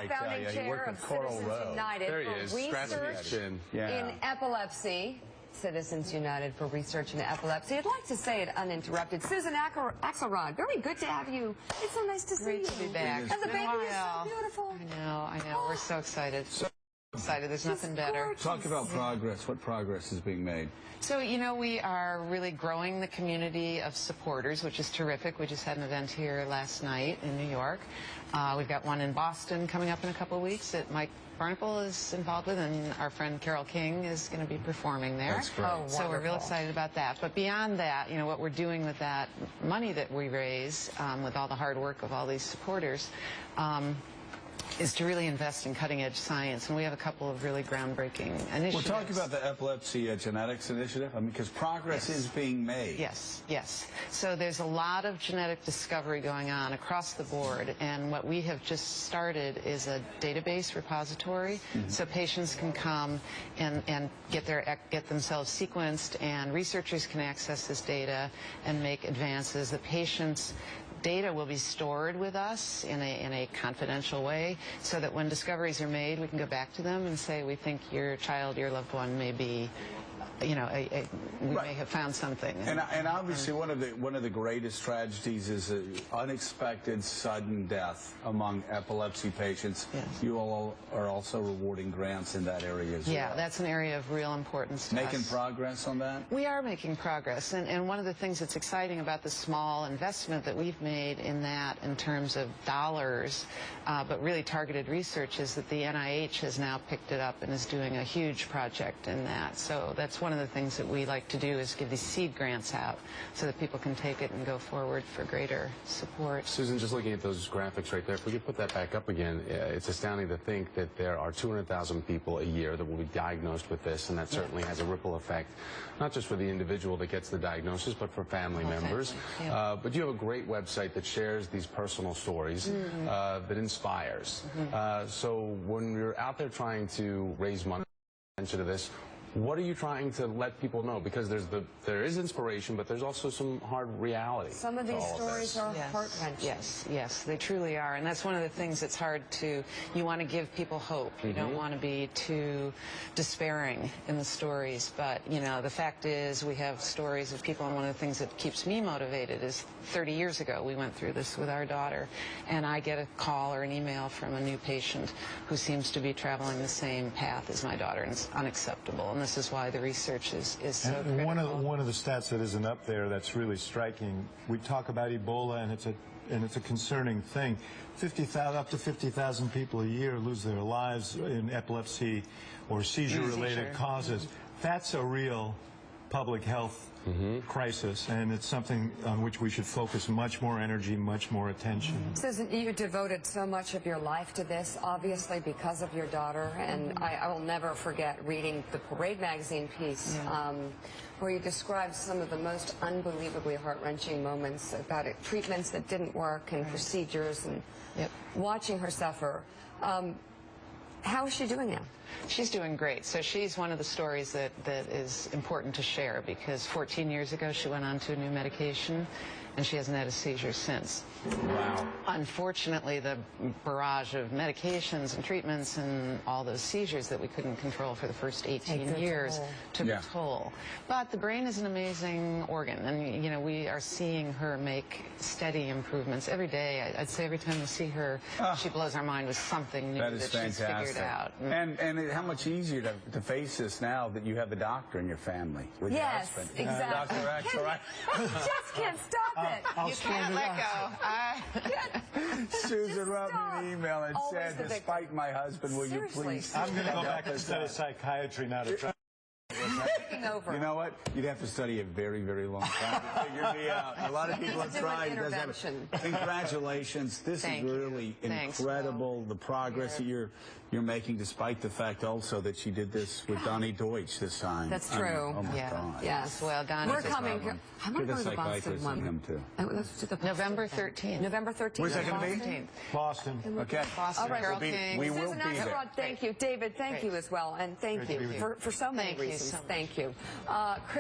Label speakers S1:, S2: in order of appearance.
S1: Founding chair of Citizens United for Research in Epilepsy. Citizens United for Research in Epilepsy. I'd like to say it uninterrupted. Susan Axelrod, very good to have you. It's so nice to see you.
S2: Great to be back.
S1: And the baby is so beautiful.
S2: I know. We're so excited. Excited. There's nothing better.
S1: Gorgeous.
S3: Talk about progress. What progress is being made?
S2: So, we are really growing the community of supporters, which is terrific. We just had an event here last night in New York. We've got one in Boston coming up in a couple of weeks that Mike Barnicle is involved with, and our friend Carol King is going to be performing there.
S3: That's great.
S1: Oh,
S2: so we're real excited about that. But beyond that, what we're doing with that money that we raise, with all the hard work of all these supporters, is to really invest in cutting-edge science, and we have a couple of really groundbreaking initiatives.
S3: Well, talk about the Epilepsy Genetics Initiative, because progress is being made.
S2: Yes. So there's a lot of genetic discovery going on across the board, and what we have just started is a database repository, so patients can come and get themselves sequenced, and researchers can access this data and make advances. The patients' data will be stored with us in a confidential way, so that when discoveries are made, we can go back to them and say, we think your child, your loved one may be, we may have found something.
S3: And obviously one of the greatest tragedies is unexpected sudden death among epilepsy patients.
S2: Yes.
S3: You all are also rewarding grants in that area as well.
S2: Yeah, that's an area of real importance to
S3: Making
S2: us.
S3: progress on that?
S2: We are making progress, and one of the things that's exciting about the small investment that we've made in that in terms of dollars, but really targeted research, is that the NIH has now picked it up and is doing a huge project in that. So that's one of the things that we like to do, is give these seed grants out so that people can take it and go forward for greater support.
S4: Susan, just looking at those graphics right there, if we could put that back up again, it's astounding to think that there are 200,000 people a year that will be diagnosed with this, and that certainly has a ripple effect, not just for the individual that gets the diagnosis, but for family members. But you have a great website that shares these personal stories that inspires. So when you're out there trying to raise money to this, what are you trying to let people know? Because there is inspiration, but there's also some hard reality.
S1: Some of these stories are heart-wrenching.
S2: Yes, they truly are. And that's one of the things that's hard to, you want to give people hope. You don't want to be too despairing in the stories. But, the fact is, we have stories of people, and one of the things that keeps me motivated is 30 years ago, we went through this with our daughter, and I get a call or an email from a new patient who seems to be traveling the same path as my daughter, and it's unacceptable. And this is why the research is so critical.
S5: One of the stats that isn't up there that's really striking, we talk about Ebola, and it's a concerning thing. Up to 50,000 people a year lose their lives in epilepsy or seizure-related causes. That's a real public health crisis, and it's something on which we should focus much more energy, much more attention.
S1: Susan, you devoted so much of your life to this, obviously because of your daughter, and I will never forget reading the Parade magazine piece where you described some of the most unbelievably heart-wrenching moments about treatments that didn't work and procedures, and watching her suffer. How is she doing now?
S2: She's doing great. So she's one of the stories that is important to share, because 14 years ago she went on to a new medication, and she hasn't had a seizure since.
S4: Wow.
S2: Unfortunately, the barrage of medications and treatments and all those seizures that we couldn't control for the first 18 years took a toll. But the brain is an amazing organ, and we are seeing her make steady improvements every day. I'd say every time we see her, she blows our mind with something new that she's figured out.
S3: And how much easier to face this now that you have a doctor in your family with your husband.
S1: Exactly.
S3: Dr. Axelrod.
S1: You just can't stop it.
S2: You can't let go.
S3: Susan wrote me an email and said, despite my husband, will you please?
S5: I'm going to go back and study psychiatry now to try.
S1: Over.
S3: You know what? You'd have to study a very, very long time to figure me out. A lot of people have tried. Congratulations. This is really incredible, the progress that you're making, despite the fact also that she did this with Donnie Deutsch this time.
S1: That's true.
S3: Oh, my God.
S1: Yes.
S2: Well, Donnie.
S1: We're coming. I'm going to go to the Boston one.
S3: Him too.
S2: November 13th.
S1: November 13th.
S3: Where's that going to be?
S5: Boston.
S3: Okay.
S2: Boston.
S1: All right.
S2: Carol King.
S3: We will be there.
S1: Thank you. David, thank you as well. And thank you for so many reasons. Thank you.